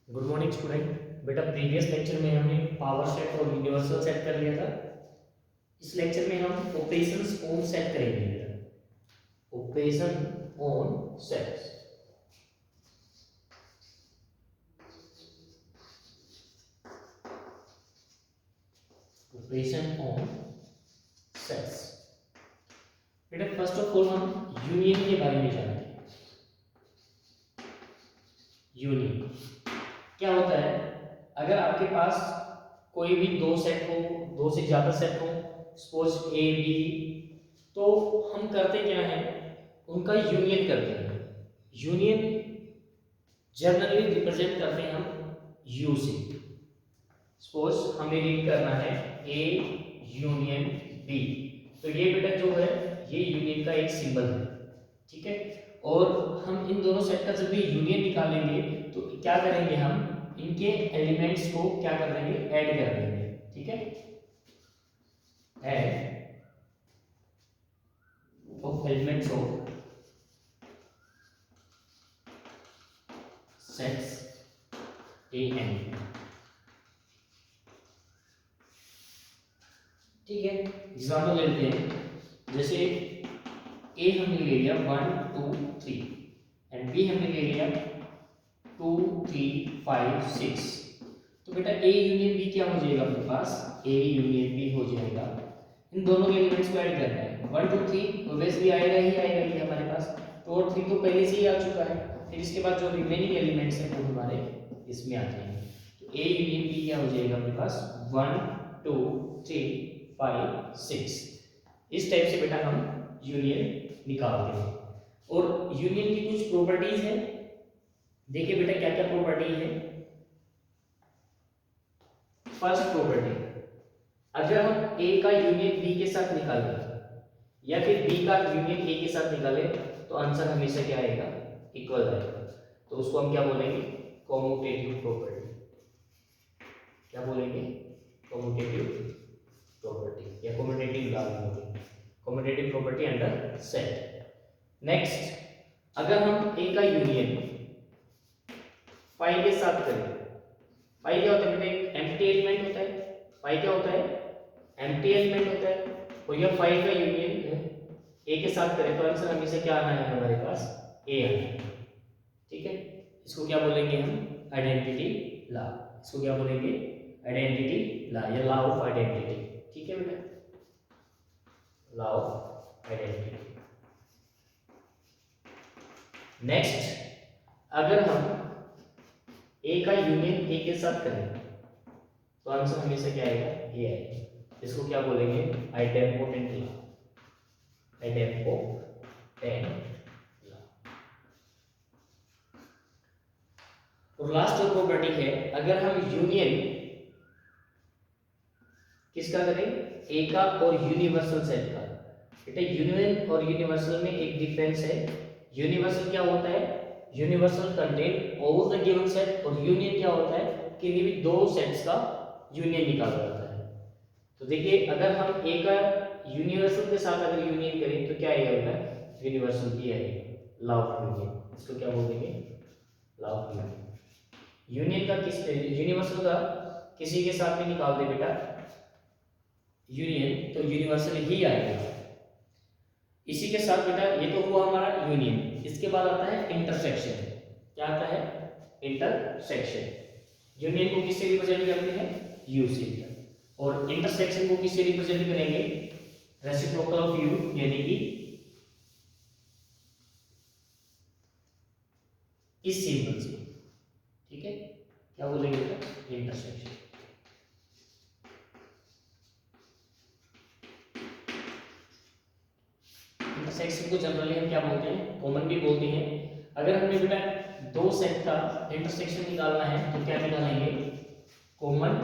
Good morning student. बेटा previous lecture में हमने पावर सेट और यूनिवर्सल सेट कर लिया था। इस लेक्चर में हम ऑपरेशंस ऑन सेट करेंगे बेटा। Operation on sets. Operation on sets. बेटा फर्स्ट ऑफ ऑल हम यूनियन के बारे में जानते हैं। यूनियन क्या होता है? अगर आपके पास कोई भी दो सेट हो, दो से ज्यादा सेट हो, सपोज ए बी, तो हम करते क्या है, उनका यूनियन करते हैं। यूनियन जनरली रिप्रेजेंट करते हैं हम यू से। सपोज हमें रीड करना है ए यूनियन बी, तो ये बेटा जो है ये यूनियन का एक सिंबल है, ठीक है। और हम इन दोनों सेट का जब भी यूनियन निकालेंगे तो क्या करेंगे, हम इनके एलिमेंट्स को क्या कर देंगे, ऐड कर देंगे, ठीक है। Add of elements of sets A N, ठीक है। एग्जाम्पल लेते हैं, जैसे ए हमने ले लिया 1 2 3 एंड बी हमने ले लिया 2 3 5 6, तो बेटा ए यूनियन बी क्या हो जाएगा अपने पास, ए यूनियन बी हो जाएगा। इन दोनों के एलिमेंट्स को ऐड करना है, 1 2 3 ऑब्वियसली आएगा ही ये हमारे पास, 2 और 3 तो पहले से ही आ चुका है। फिर इसके बाद जो रिमेनिंग एलिमेंट्स हैं वो हमारे इसमें आ जाएंगे, तो ए यूनियन बी क्या हो जाएगा अपने पास, 1 2 3 5 6। इस टाइप से बेटा हम यूनियन निकालते हैं। और यूनियन की कुछ प्रॉपर्टीज है, देखिए बेटा क्या क्या प्रॉपर्टी है। फर्स्ट प्रॉपर्टी, अगर हम ए का यूनियन बी के साथ निकालें या फिर बी का यूनियन ए के साथ निकालें तो आंसर हमेशा क्या आएगा, इक्वल आएगा। तो उसको हम क्या बोलेंगे, कॉम्यूटेटिव प्रॉपर्टी। क्या बोलेंगे, कॉम्यूटेटिव प्रॉपर्टी या कॉम्यूटेटिव लॉ बोलेंगे, commutative property under set. Next, अगर हम ए का यूनियन फाइव के साथ करें, फाइव क्या होता है बेटा, एक एम्प्टी एलिमेंट होता है। फाइव क्या होता है, एम्प्टी एलिमेंट होता है। और यह फाइव का यूनियन ए के साथ करें तो आंसर हमेशा क्या आना है हमारे पास, ए आना है, ठीक है। इसको क्या बोलेंगे हम, आइडेंटिटी लॉ। इसको क्या बोलेंगे, आइडेंटिटी लॉ या लॉ ऑफ आइडेंटिटी, ठीक है बेटा, लॉ ऑफ आइडेंटिटी। नेक्स्ट, अगर हम ए का यूनियन ए के साथ करें तो आंसर हमेशा क्या आएगा, ए आएगा। इसको क्या बोलेंगे, आइडेम्पोटेंट लॉ, आइडेम्पोटेंट लॉ। और लास्ट जो प्रॉपर्टी है, अगर हम यूनियन किसका करें, ए का और यूनिवर्सल सेट का। बेटा यूनियन और यूनिवर्सल में एक डिफरेंस है। यूनिवर्सल क्या होता है, universal contain all the given set, और यूनियन क्या होता है, किसी भी दो सेट्स का यूनियन निकाला जाता है। तो देखिए अगर हम ए का यूनिवर्सल के साथ अगर यूनियन करें तो क्या आएगा बेटा, यूनिवर्सल ही आएगा, लॉ ऑफ यूनियन। इसको क्या बोलेंगे, लॉ ऑफ यूनियन। यूनियन का किस, यूनिवर्सल का किसी के साथ में निकाल दे बेटा यूनियन तो यूनिवर्सल ही आएगा। इसी के साथ बेटा ये तो हुआ हमारा यूनियन। इसके बाद आता है इंटरसेक्शन। क्या आता है, इंटरसेक्शन। यूनियन को किससे रिप्रेजेंट करते हैं, यू से, और इंटरसेक्शन को किससे रिप्रेजेंट करेंगे, रेसिप्रोकल ऑफ यू यानी कि इस सिंबल से, ठीक है। क्या बोलेंगे बेटा, इंटरसेक्शन। इंटरसेक्शन को जनरली हम क्या बोलते हैं, कॉमन भी बोलते हैं। अगर हमें बेटा दो सेट का इंटरसेक्शन निकालना है तो क्या निकालेंगे, common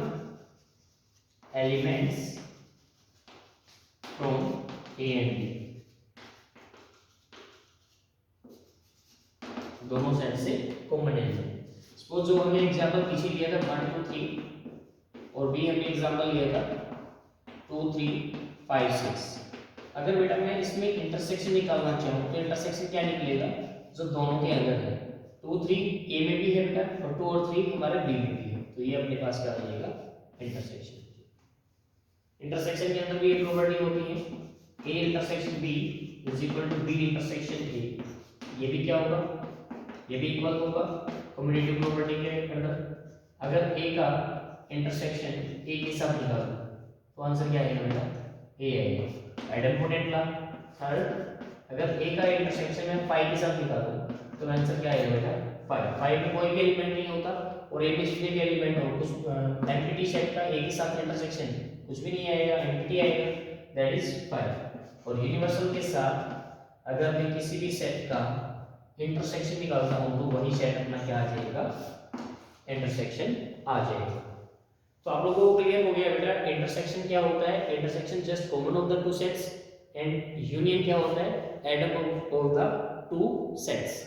elements from A and B. दोनों सेट से कॉमन एलिमेंट, सपोज जो हमने एग्जांपल पीछे लिया था 1 2 3 और बी हमने एग्जांपल लिया था 2 3 5 6। अगर बेटा मैं इसमें इंटरसेक्शन निकालना चाहूँ तो इंटरसेक्शन क्या निकलेगा, जो दोनों के अंदर है। 2 3 ए में भी है बेटा और 2 और 3 हमारे बी में भी है, तो ये अपने पास क्या हो जाएगा इंटरसेक्शन। इंटरसेक्शन के अंदर भी ये प्रॉपर्टी होती है A intersection B is equal to B intersection A, ये भी क्या होगा, ये भी इक्वल होगा कम्युटेटिव प्रॉपर्टी के अंदर। अगर ए का इंटरसेक्शन ए के साथ निकालो तो आंसर क्या आएगा बेटा ए आएगा, आइडेंटिटी ला। थर्ड अगर ए का इंटरसेक्शन है फाइव के साथ निकालो तो आंसर क्या आएगा बेटा फाइव। फाइव में कोई भी एलिमेंट नहीं होता और ए में जितने भी एलिमेंट हो कुछ एम्प्टी सेट का ए के साथ इंटरसेक्शन कुछ भी नहीं आएगा, एम्प्टी आएगा, दैट इज फाइव। और यूनिवर्सल के साथ अगर मैं किसी भी सेट का इंटरसेक्शन निकालता हूं तो वही सेट अपना क्या आ जाएगा इंटरसेक्शन आ जाएगा। तो आप लोगों को क्लियर हो गया बेटा इंटरसेक्शन क्या होता है, intersection just common of the two sets and union क्या होता है Adam of the two sets.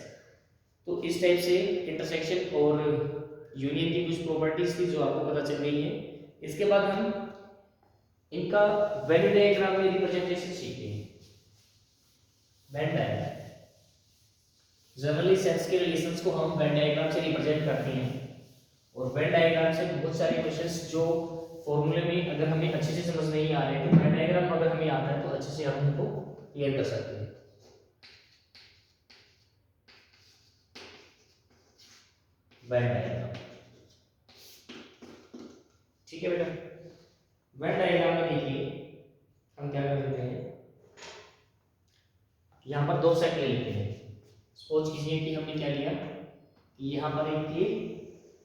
तो इस टाइप से इंटरसेक्शन और यूनियन की कुछ प्रॉपर्टीज थी जो आपको पता चल गई है। इसके बाद हम इनका वेन डायग्राम में रिप्रेजेंटेशन सीखेंगे। वेन डायग्राम जनरली सेट्स के रिलेशंस को हम वेन डायग्राम से रिप्रेजेंट करते हैं और वेन डायग्राम से बहुत सारे क्वेश्चंस जो फॉर्मूले में अगर हमें अच्छे से समझ नहीं आ रहे तो वेन डायग्राम अगर हमें आता है तो अच्छे से हम उनको क्लियर कर सकते हैं। वेन डायग्राम ठीक है बेटा, वेन डायग्राम में देखिए हम क्या कर लेते हैं, यहाँ पर दो सेट ले लेते हैं। सपोज कीजिए कि हमने क्या लिया कि यहाँ पर एक ये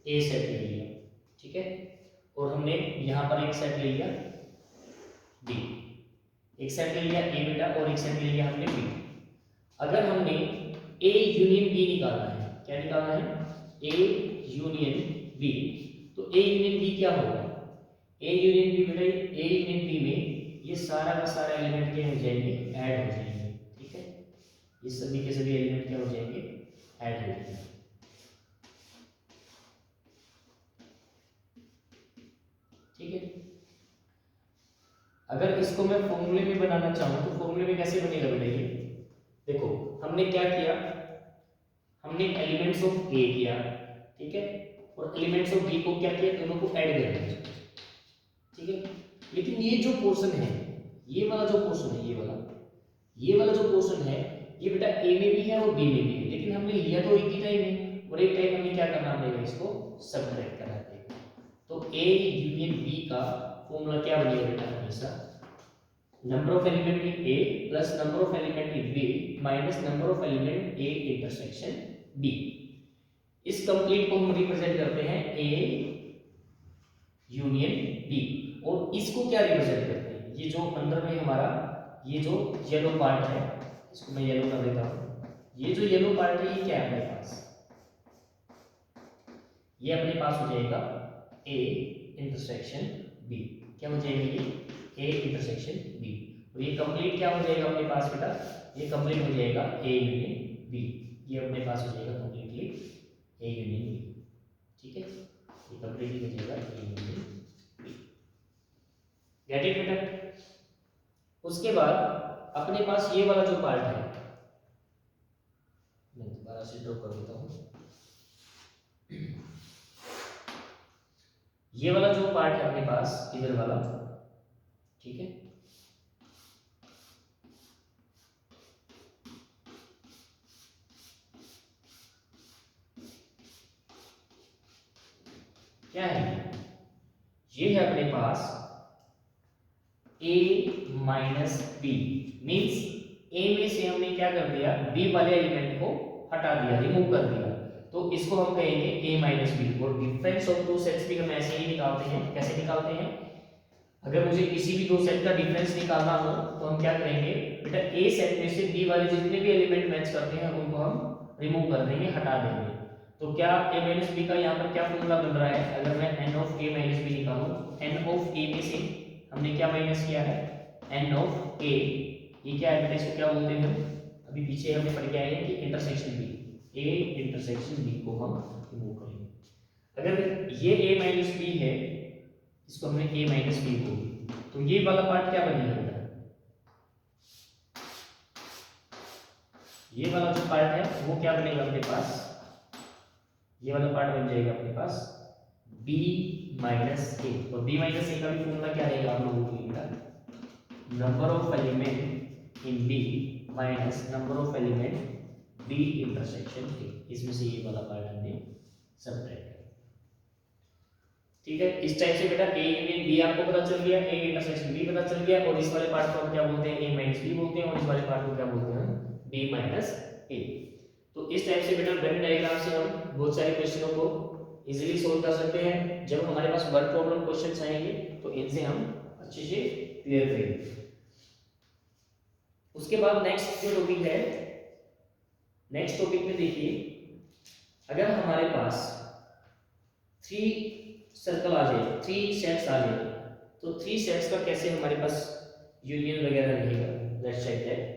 ए सेट ले लिया, ठीक है, और हमने यहाँ पर एक सेट ले लिया बी, एक सेट ले लिया ए बेटा और एक सेट ले लिया हमने बी। अगर हमने ए यूनियन बी निकालना है, क्या निकालना है ए यूनियन बी, तो ए यूनियन बी क्या होगा, ए यूनियन बी बेटा ए यूनियन बी में ये सारा का सारा एलिमेंट क्या हो जाएंगे ऐड हो जाएंगे, ठीक है, ये सभी के सभी एलिमेंट क्या हो जाएंगे ऐड हो जाएंगे, ठीक है। अगर इसको मैं फॉर्मूले में बनाना चाहूं तो फॉर्मूले में कैसे बनेगा बेटा ये देखो, हमने क्या किया, हमने एलिमेंट्स ऑफ ए किया, ठीक है, और एलिमेंट्स ऑफ बी को क्या किया, दोनों को ऐड कर दिया, ठीक है। लेकिन ये जो पोर्शन है, ये वाला जो पोर्शन है, ये वाला जो पोर्शन है ये बेटा ए में भी है और बी में भी है, लेकिन हमने लिया तो एक ही टाइम है और एक टाइम हमें क्या करना पड़ेगा, इसको सबट्रैक्ट करना पड़ेगा। तो ए यूनियन बी का फॉर्मूला क्या बनेगा बेटा हमेशा number of element in A plus number of element in B minus number of element A intersection B. इस कंप्लीट को हम रिप्रेजेंट करते हैं ए यूनियन बी और इसको क्या रिप्रेजेंट करते हैं, ये जो अंदर में हमारा ये जो येलो पार्ट है, इसको मैं येलो कर देता हूं, ये जो येलो पार्ट है ये क्या है अपने पास, ये अपने पास हो जाएगा ए इंटरसेक्शन बी, क्या हो जाएगा ये ए इंटरसेक्शन बी, और ये कंप्लीट क्या हो जाएगा अपने पास बेटा, ये कंप्लीट हो जाएगा ए यूनियन बी, ये अपने पास हो जाएगा कंप्लीटली ए यूनियन बी, ठीक है, ये कंप्लीटली हो जाएगा A union B, get it बेटा। उसके बाद अपने पास ये वाला जो पार्ट है, मैं दोबारा से ड्रॉ कर देता हूं, ये वाला जो पार्ट है अपने पास इधर वाला, ठीक है, क्या है ये है अपने पास a minus B, means a में से हमने क्या कर दिया b वाले एलिमेंट को हटा दिया, रिमूव कर दिया, तो इसको हम कहेंगे a माइनस बी। और डिफरेंस ऑफ टू सेट्स भी हम ऐसे ही निकालते हैं, कैसे निकालते हैं, अगर मुझे किसी भी दो सेट का डिफरेंस निकालना हो तो हम क्या करेंगे बेटा ए सेट में से बी वाले जितने भी एलिमेंट मैच करते हैं उनको हम रिमूव कर देंगे, हटा देंगे। तो क्या a माइनस बी का यहाँ पर क्या फॉर्मूला बन रहा है, अगर मैं n of a minus B निकालूं, n ऑफ a में से हमने क्या माइनस किया है n ऑफ a, ये क्या है बेटा, इसको क्या बोलते हैं, अभी पीछे हमने पढ़ के आए हैं कि intersection b, a intersection b को हम रिमूव करेंगे। अगर ये a माइनस बी है, इसको हमने a माइनस बी बोल, तो ये वाला पार्ट क्या बनेगा बेटा, ये वाला जो पार्ट है वो क्या बनेगा अपने पास ये वाला पार्ट बन जाएगा अपने पास b माइनस ए, और b माइनस ए का भी फॉर्मूला क्या रहेगा आप लोगों के लिए, number of element in b minus number of element b intersection a। इसमें से ये वाला पार्ट हमने सबट्रैक्ट किया। ठीक है, इस टाइप से बेटा a यूनियन b आपको पता चल गया, a इंटरसेक्शन b पता चल गया, और इस वाले पार्ट को हम क्या बोलते हैं, a माइनस b बोलते हैं, और इस वाले पार्ट को क्या बोलते हैं, b माइनस a। तो इस टाइप से बेटा वेन डायग्राम से हम बहुत सारे क्वेश्चनों को इजीली सोल्व कर सकते हैं। जब हमारे पास वर्ड प्रॉब्लम क्वेश्चंस आएंगे तो इनसे हम अच्छे से क्लियर करेंगे। उसके बाद नेक्स्ट जो टॉपिक है, नेक्स्ट टॉपिक में देखिए, अगर हमारे पास 3 सर्कल आ जाए, 3 सेट्स आ जाए, तो 3 सेट्स का कैसे हमारे पास यूनियन वगैरह रहेगा, लेट्स चेक दैट।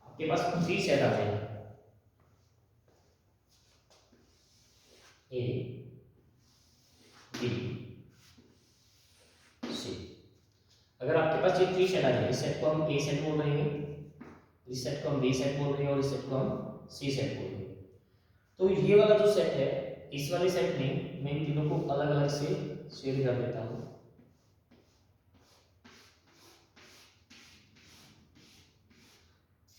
आपके पास 3 सेट आ जाए, ए बी सी। अगर आपके पास ये 3 सेट आ जाए, इस सेट को हम ए सेट बोल रहे हैं, इस सेट को हम बी सेट बोल रहे हैं, और इस सेट को हम सी सेट बोल रहे हैं। तो ये वाला जो सेट है, इस वाले सेट में मैं इन तीनों को अलग अलग से शेयर कर देता हूं।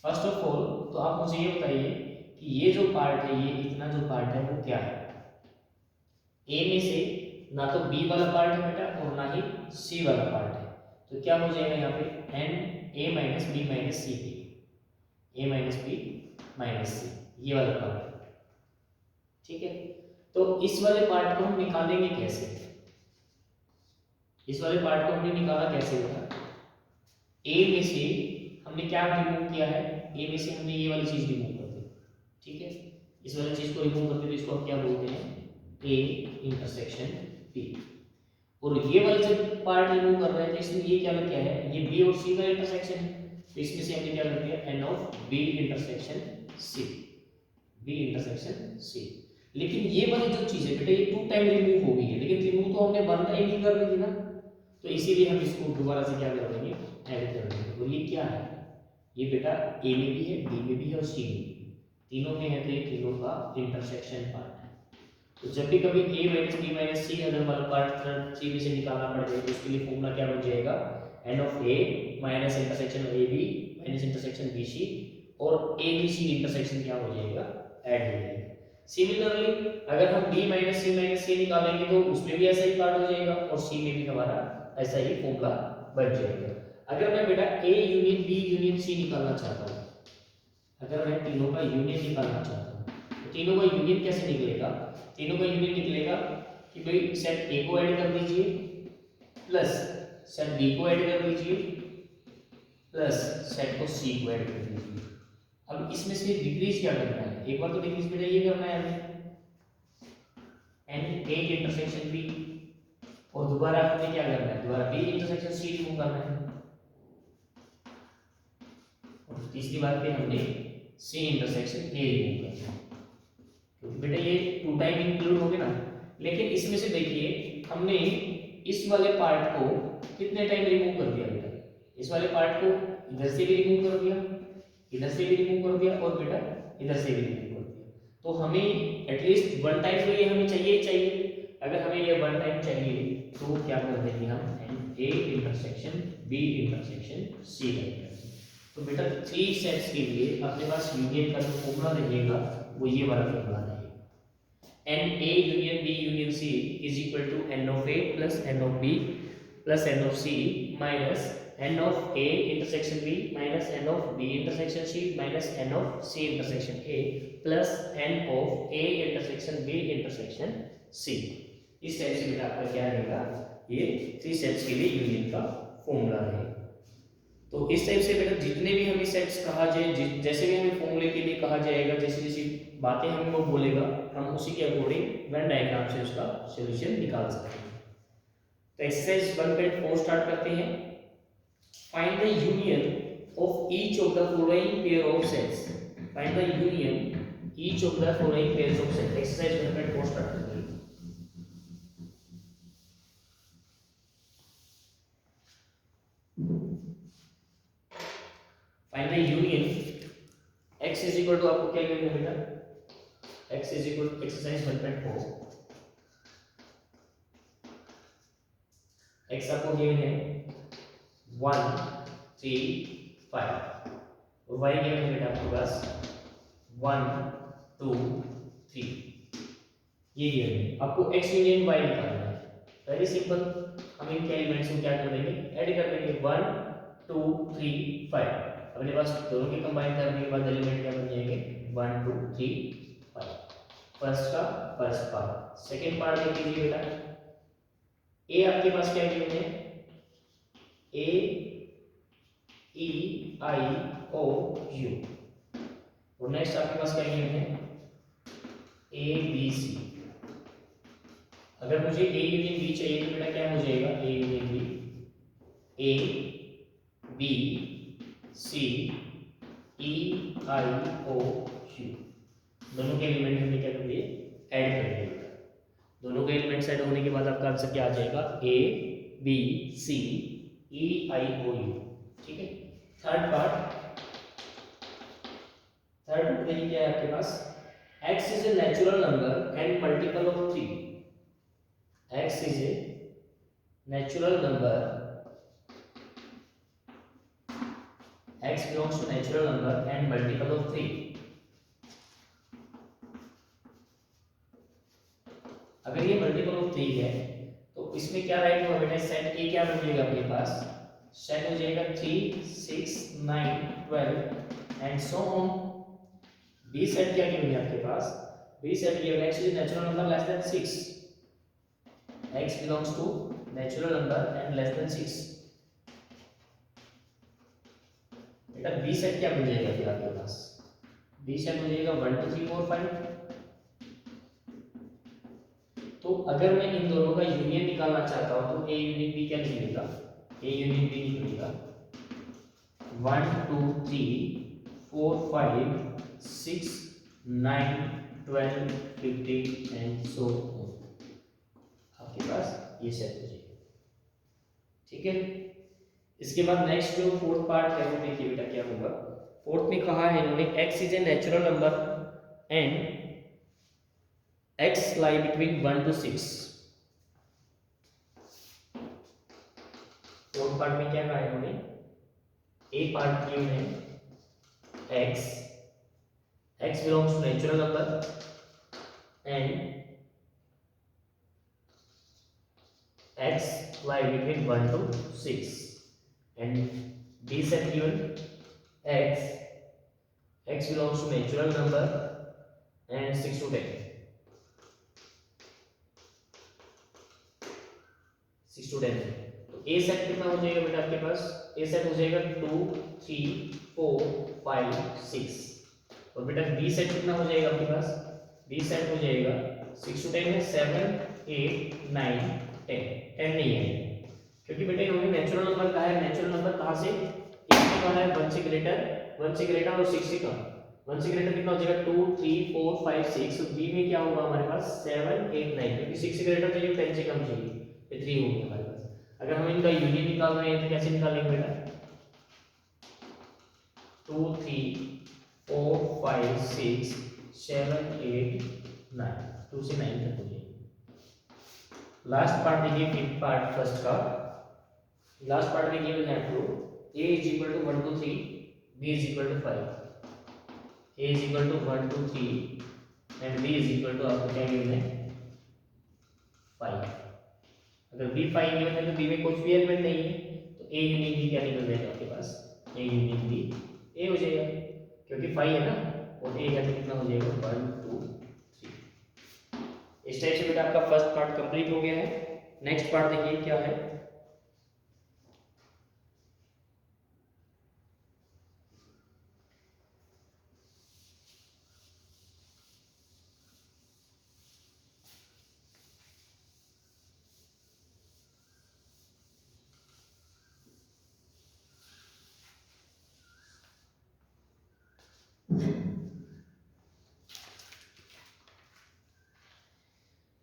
फर्स्ट ऑफ ऑल तो आप मुझे ये बताइए कि ये जो पार्ट है, ये इतना जो पार्ट है वो क्या है। ए में से ना तो बी वाला पार्ट है बेटा, और ना ही सी वाला पार्ट है, तो क्या हो जाएगा यहाँ पे N A minus B minus C B, A minus B minus C, ये वाला पार्ट है। ठीक है, तो इस वाले पार्ट को हम निकालेंगे कैसे, इस वाले पार्ट को हमने निकाला कैसे होगा, ए में से हमने क्या रिमूव किया है, ए में से हमने ये वाली चीज रिमूव कर दी। ठीक है, इस वाली चीज को रिमूव करते तो इसको हम क्या बोलते हैं, ए इंटरसेक्शन बी। और ये वाली जब पार्ट रिमूव कर रहे हैं तो इसमें ये क्या लग गया है, ये बी और सी का इंटरसेक्शन है, तो इसमें से हमने क्या कर दिया, N of B intersection C, B intersection C. लेकिन ये वाली जो चीज है बेटा, ये 2 टाइम रिमूव हो गई है, लेकिन रिमूव तो हमने 1 टाइम ही कर दी थी ना, तो इसीलिए हम इसको दोबारा से क्या कर देंगे, ऐड कर देंगे। और ये क्या है, ये बेटा ए में भी है, बी में भी है और सी में भी, तीनों में है, तो ये तीनों का इंटरसेक्शन पार्ट है। तो जब भी कभी a माइनस बी माइनस सी अगर हमारा पार्ट 3 में से निकालना पड़ जाए तो उसके लिए फॉर्मूला क्या बन जाएगा, N of a minus intersection A B minus intersection B C, और ए बी सी इंटरसेक्शन क्या हो जाएगा, ऐड हो जाएगा। सिमिलरली अगर हम b माइनस सी निकालेंगे तो उसमें भी ऐसा ही पार्ट हो जाएगा, और सी में भी हमारा ऐसा ही फॉर्मूला बन जाएगा। अगर मैं बेटा a union b union C निकालना चाहता हूँ, अगर मैं तीनों का यूनियन निकालना चाहता हूँ, तो तीनों का यूनियन कैसे निकलेगा, तीनों का यूनियन निकलेगा कि भाई सेट ए को ऐड कर दीजिए प्लस सेट बी को ऐड कर दीजिए प्लस सेट को सी को ऐड कर दीजिए। अब इसमें से डिक्रीज क्या करना है, एक बार तो डिक्रीज बेटा ये करना है हमें, एन ए इंटरसेक्शन बी, और दोबारा हमें क्या करना है, दोबारा बी इंटरसेक्शन सी रिमूव करना है, और तीसरी बात पे हमने सी इंटरसेक्शन ए रिमूव करना है। तो बेटा ये 2 टाइम इंक्लूड हो गया ना, लेकिन इसमें से देखिए हमने इस वाले पार्ट को कितने टाइम रिमूव कर दिया बेटा, इस वाले पार्ट को इधर से भी रिमूव कर दिया, इधर से भी रिमूव कर दिया, और बेटा इधर से भी रिमूव कर दिया। तो हमें एटलीस्ट 1 टाइम तो ये हमें चाहिए ही चाहिए। अगर हमें ये 1 टाइम चाहिए तो क्या कर देंगे हम, A intersection B intersection C कर देंगे। तो बेटा 3 सेट्स के लिए अपने पास यूनियन का जो फॉर्मूला रहेगा वो ये वाला फॉर्मूला रहेगा, N A union B union C is equal to N of A plus N of B plus N of C minus N of A intersection B minus N of B intersection C minus N of C intersection A plus N of A intersection B intersection C. इस type से बेटा आपका क्या रहेगा, ये 3 sets के लिए union का फॉर्मूला रहेगा। तो इस टाइप से बेटा जितने भी हमें सेट्स कहा जाए, जैसे भी हमें फॉर्मूले के लिए कहा जाएगा, जैसी जैसी बातें हमें वो बोलेगा, हम उसी के अकॉर्डिंग वेन डायग्राम से उसका सॉल्यूशन निकाल सकते हैं। तो एक्सरसाइज 1.4 स्टार्ट करते हैं। Find the union of each of the following pair of sets, find the union each of the following pairs of sets. Exercise 1.4 start करते हैं। Find the union x is equal to, आपको क्या given है बेटा, x is equal to exercise 1.4, x आपको given है 1 3 5 और y given है बेटा आपके पास 1 2 3, ये गिवन है। आपको x यूनियन y निकालना है। वेरी सिंपल, हम इनके एलिमेंट्स को क्या कर देंगे, ऐड कर देंगे 1 2 3 5। अपने पास दोनों के कंबाइन करने के बाद एलिमेंट क्या बन जाएंगे 1 2 3 5। फर्स्ट का फर्स्ट पार्ट, सेकंड पार्ट देख लीजिए बेटा, ए आपके पास क्या गिवन है, ए ई आई ओ यू, और नेक्स्ट आपके पास क्या गिवन है ए बी सी। अगर मुझे ए यूनियन बी चाहिए तो बेटा क्या हो जाएगा, A union B, A B C E I O U, दोनों के एलिमेंट हमने क्या कर दिए, ऐड कर दिए। दोनों के एलिमेंट्स ऐड होने के बाद आपका आंसर क्या आ जाएगा, ए B C E I O you. ठीक है, थर्ड पार्ट, थर्ड देखिए क्या है आपके पास, x is a natural number and multiple of 3। x is a natural number, x belongs to natural number and multiple of 3। अगर ये मल्टीपल ऑफ 3 है तो इसमें क्या राइट होगा बेटा, सेट ए क्या बन जाएगा आपके पास, सेट हो जाएगा 3 6 9 12 and so on. B set क्या गिवन है आपके पास, B set given x is natural number less than 6, x belongs to natural number and less than 6। बेटा बी सेट क्या बन जाएगा फिर आपके पास, बी सेट हो जाएगा 1 2 3 4 5। तो अगर मैं इन दोनों का यूनियन निकालना चाहता हूं तो ए यूनियन बी क्या निकलेगा, ए यूनियन बी निकलेगा 1 2 3 4 5 6 9 12 15 एंड सो ऑन। आपके पास ये सेट हो जाएगा। ठीक है, इसके बाद नेक्स्ट जो फोर्थ पार्ट है वो देखिए बेटा क्या होगा। फोर्थ में कहा है इन्होंने x is a natural number and x lie between 1 to 6। Fourth part में क्या कहा है इन्होंने, ए पार्ट गिवन है x belongs to natural number and x lie between 1 to 6 and b set given x belongs to natural number and 6 to 10, 6 to 10। तो a set कितना हो जाएगा बेटा आपके पास, a सेट हो जाएगा 2 3 4 5 6 और बेटा b सेट कितना हो जाएगा आपके पास, b सेट हो जाएगा 6 to 10 है 7 8 9 10 10 नहीं है क्योंकि बेटा इन्होंने नेचुरल नंबर कहा है। नेचुरल नंबर कहाँ से, इसमें कहा है 1 से ग्रेटर और 6 से कम। 1 से ग्रेटर कितना हो जाएगा 2 3 4 5 6, तो बी में क्या होगा हमारे पास 7 8 9, क्योंकि 6 से ग्रेटर चाहिए 10 से कम चाहिए, ये 3 हो गया हमारे पास। अगर हम इनका यूनियन निकाल रहे हैं तो कैसे निकालेंगे बेटा, 2 3 4 5 6 7 8 9, 2 से 9 तक हो जाएगी। लास्ट पार्ट देखिए, फिफ्थ पार्ट फर्स्ट का लास्ट पार्ट में गिवन है आपको a is equal to 1 2 3 b is equal to 5, a is equal to 1 2 3 and b is equal to आपको क्या गिवन है 5। अगर b 5 गिवन है तो b में कुछ भी एलिमेंट नहीं है तो a यूनियन b क्या निकल जाएगा आपके पास, a यूनियन b a हो जाएगा क्योंकि 5 है ना, और a का कितना हो जाएगा 1 2 3। इस टाइप से बेटा आपका फर्स्ट पार्ट कंप्लीट हो गया है। नेक्स्ट पार्ट देखिए क्या है,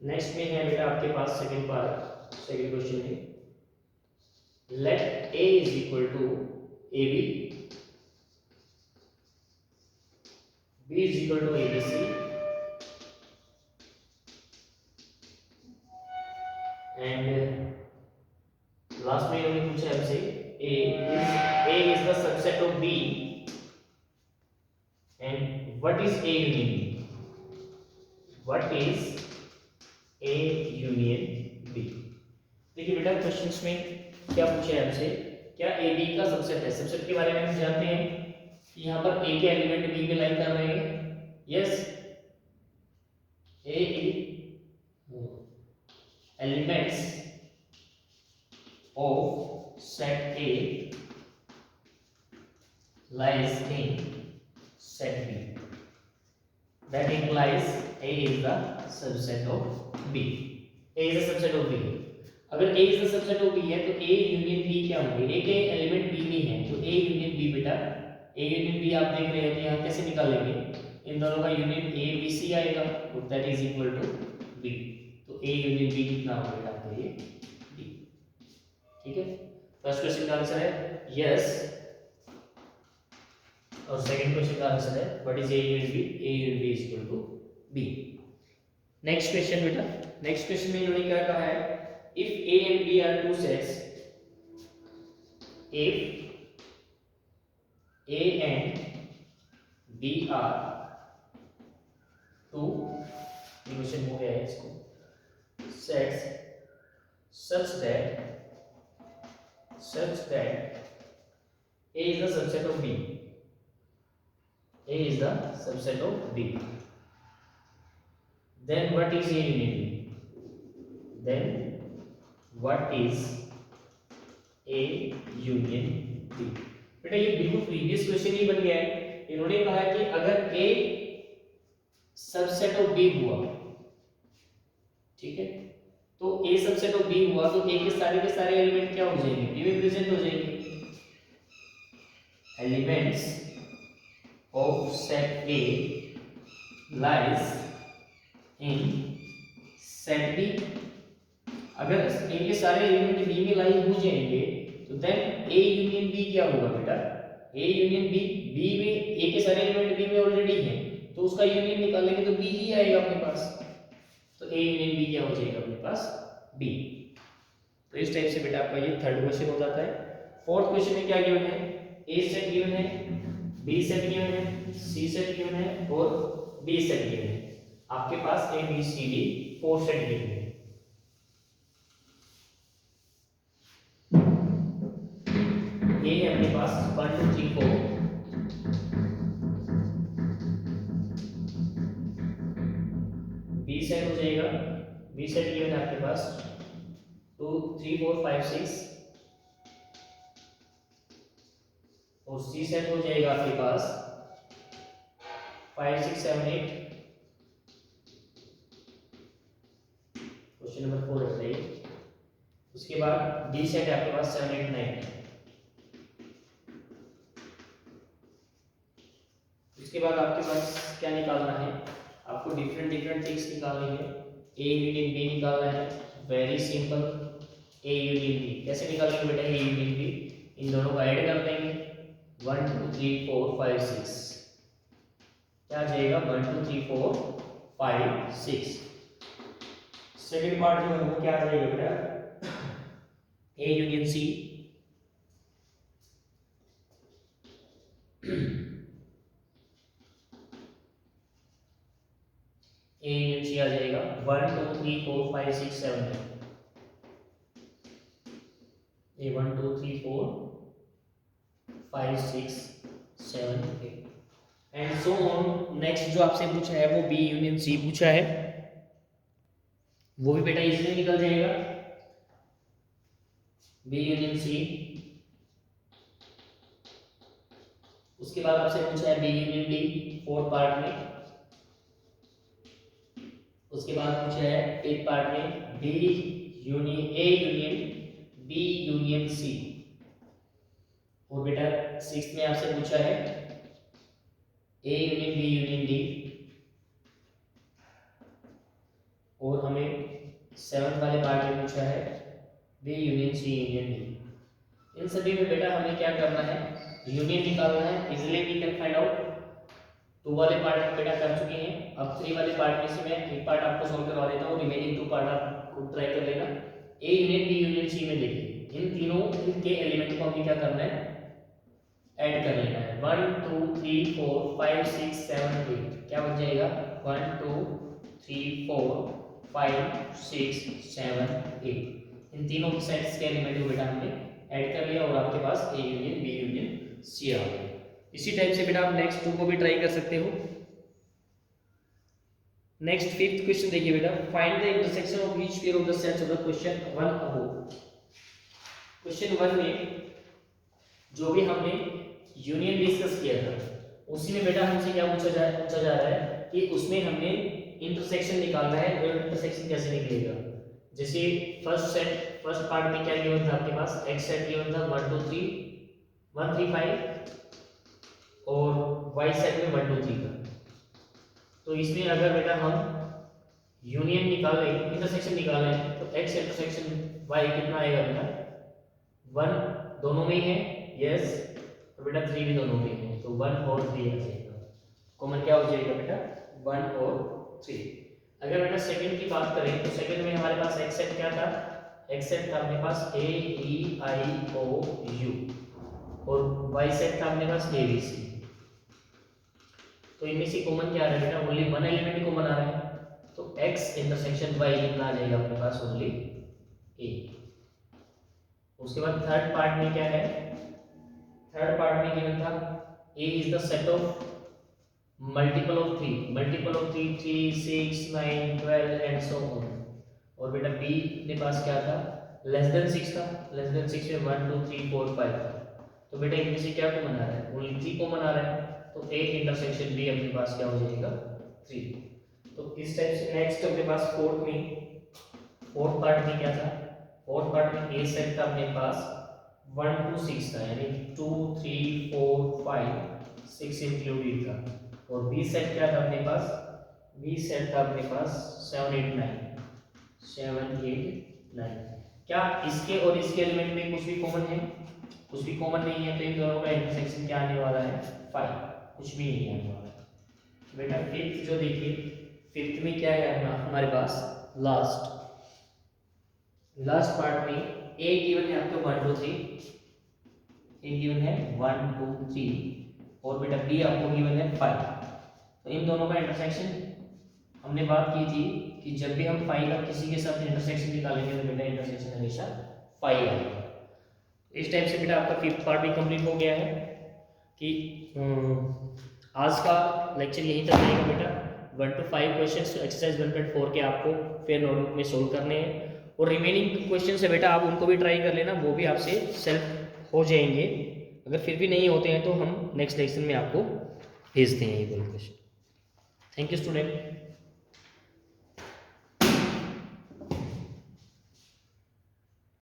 नेक्स्ट में है बेटा आपके पास सेकंड पार्ट, सेकंड क्वेश्चन में let a is equal to ab B is equal to ABC and last में इन्होंने पूछा हमसे A is the subset of B and what is A union B? What is A union B? देखिए बेटा questions में क्या पूछा है हमसे, क्या ए बी का सबसेट है। सबसेट के बारे में हम जानते हैं कि यहाँ पर ए के एलिमेंट बी में लाई कर रहे हैं। Yes, A elements of set A lies in set B. That implies A is the subset of B. A is the subset of B. अगर A is the subset of B है तो A union B क्या होंगे? A के element B में है तो A union B बेटा, A यूनियन B आप देख रहे हैं तो यहाँ कैसे निकालेंगे? इन दोनों का यूनियन A B C आएगा तो that is equal to B। तो A यूनियन B कितना होगा बेटा आपके लिए? B। ठीक है, फर्स्ट क्वेश्चन का आंसर है यस और सेकंड क्वेश्चन का आंसर है what is A union B? A union B is equal to B। Next question बेटा, नेक्स्ट क्वेश्चन में इन्होंने क्या कहा है, if A and B are two sets, if A and B are two, question हो गया है इसको, sets such that A is the subset of B, A is the subset of B, then what is A union B? Then what is A union B? बेटा ये बिल्कुल previous question ही बन गया है। इन्होंने कहा कि अगर A सबसेट ऑफ B हुआ, ठीक है, तो A सबसेट ऑफ B हुआ तो A के सारे एलिमेंट क्या हो जाएंगे? B में प्रेजेंट हो जाएंगे। Elements of set A lies in set B। अगर A के सारे एलिमेंट B में लाई हो जाएंगे तो देन A यूनियन B क्या होगा बेटा? A यूनियन B में A के सारे एलिमेंट B में ऑलरेडी हैं तो उसका यूनियन निकालेंगे तो B ही आएगा अपने पास, तो A यूनियन B क्या हो जाएगा अपने पास? B। तो इस टाइप से बेटा आपका ये थर्ड क्वेश्चन हो जाता है। फोर्थ क्वेश्चन में क्या गिवन है? A सेट गिवन है, B सेट गिवन है, C सेट गिवन है और D सेट गिवन है। आपके पास A B C D 4 set given है। A है अपने पास 1 2 3 4, B सेट हो जाएगा, B सेट गिवन है आपके पास 2 3 4 5 6 और C सेट हो जाएगा आपके पास 5 6 7 8। क्वेश्चन नंबर 4 है ये। उसके बाद D सेट है आपके पास 7 8 9। उसके बाद आपके पास क्या निकालना है? आपको डिफरेंट थिंग्स निकालनी है। A यूनियन B निकालना है, very simple. A union B कैसे निकालेंगे बेटा? A यूनियन B इन दोनों को ऐड कर देंगे 1 2 3 4 5 6, क्या आ जाएगा? 1 2 3 4 5 6। सेकंड पार्ट जो है वो क्या आ जाएगा बेटा? A union C A union C आ जाएगा 1 2 3 4 5 6 7 8। A 1 2 3 4 5 6 7 8 and so on. Next जो आपसे पूछा है वो B यूनियन C पूछा है, वो भी बेटा इजीली निकल जाएगा। B यूनियन C, उसके बाद आपसे पूछा है B यूनियन D 4 पार्ट में, उसके बाद पूछा है 8 पार्ट में B union A union B union C, और बेटा 6th में आपसे पूछा है A union B union D, और हमें 7th वाले पार्ट में पूछा है B union C union D। इन सभी में बेटा हमें क्या करना है? यूनियन निकालना है। Easily we can find out 2 वाले पार्ट हम बेटा कर चुके हैं। अब 3 वाले पार्ट में से मैं एक पार्ट आपको सॉल्व करवा देता हूँ, रिमेनिंग 2 पार्ट आप ट्राई कर लेना। A union B union C में देखिए इन तीनों इनके एलिमेंट को हमें क्या करना है, ऐड कर लेना है। 1 2 3 4 5 6 7 8 क्या बन जाएगा 1 2 3 4 5 6 7 8। इन तीनों सेट्स के एलिमेंट को बेटा हमने ऐड कर लिया और आपके पास A union B union C आ गया। इसी टाइप से बेटा आप नेक्स्ट 2 को भी ट्राई कर सकते हो। नेक्स्ट 5th क्वेश्चन देखिए बेटा, find the intersection of each pair of the sets of the question 1 above. Question 1 में जो भी हमने यूनियन डिस्कस किया था उसी में बेटा हमसे क्या पूछा जा रहा है कि उसमें हमने इंटरसेक्शन निकालना है। और इंटरसेक्शन कैसे निकलेगा, जैसे फर्स्ट पार्ट में क्या गिवन था आपके पास, एक्स सेट गिवन था 1 2 3 1 3 5 और वाई सेट में 1 2 3 था। तो इसमें अगर बेटा हम यूनियन निकालें, इंटरसेक्शन निकालें तो एक्स इंटरसेक्शन वाई कितना आएगा बेटा 1 दोनों में ही है, यस, और बेटा 3 भी दोनों में है, तो 1 और 3 आ जाएगा। कॉमन क्या हो जाएगा बेटा 1 और 3। अगर बेटा सेकंड की बात करें तो सेकंड में हमारे पास एक्स सेट क्या था, एक्स सेट था अपने पास ए ई आई ओ यू और वाई सेट था अपने पास ए बी सी। तो इनमें से कॉमन क्या आ रहा है बेटा, ओनली वन एलिमेंट कॉमन आ रहा है, तो x इंटरसेक्शन y कितना आ जाएगा अपने पास ओनली a। उसके बाद थर्ड पार्ट में क्या है, थर्ड पार्ट में गिवन था a is the set of multiple of 3 3 6 9 12 and so on. और बेटा b के पास क्या था, लेस देन 6 था, लेस देन 6 में 1 2 3 4 5 था। तो बेटा इनमें से क्या कॉमन आ रहा है, ओनली 3 कॉमन आ रहा है, तो a इंटरसेक्शन b अपने पास क्या हो जाएगा 3। तो इस टाइप से नेक्स्ट अपने पास फोर्थ पार्ट में क्या था, फोर्थ पार्ट में a सेट था अपने पास 1 2 6 था, यानी 2 3 4 5 6 इंक्लूडेड था। और b सेट क्या था अपने पास, b सेट था अपने पास 7 8 9। क्या इसके और इसके एलिमेंट में कुछ भी कॉमन है, कुछ भी कॉमन नहीं है, तो इन दोनों का इंटरसेक्शन क्या आने वाला है 5, कुछ भी नहीं आने वाला है। बेटा फिफ्थ जो देखिए, फिफ्थ में क्या है हमारे पास लास्ट पार्ट में a गिवन है आपको 1 2 3, a गिवन है 1 2 3 और बेटा b आपको गिवन है 5। तो इन दोनों का इंटरसेक्शन हमने बात की थी कि जब भी हम 5 का किसी के साथ इंटरसेक्शन निकालेंगे तो बेटा इंटरसेक्शन हमेशा 5 आएगा। इस टाइप से बेटा आपका फिफ्थ पार्ट भी कंप्लीट हो गया है कि आज का लेक्चर यहीं तक रहेगा बेटा। 1 to 5 क्वेश्चंस एक्सरसाइज 1.4 के आपको फिर नोटबुक में सोल्व करने हैं और रिमेनिंग क्वेश्चन है बेटा आप उनको भी ट्राई कर लेना, वो भी आपसे सेल्फ हो जाएंगे। अगर फिर भी नहीं होते हैं तो हम नेक्स्ट लेक्चर में आपको भेजते हैं ये क्वेश्चन। Thank you student.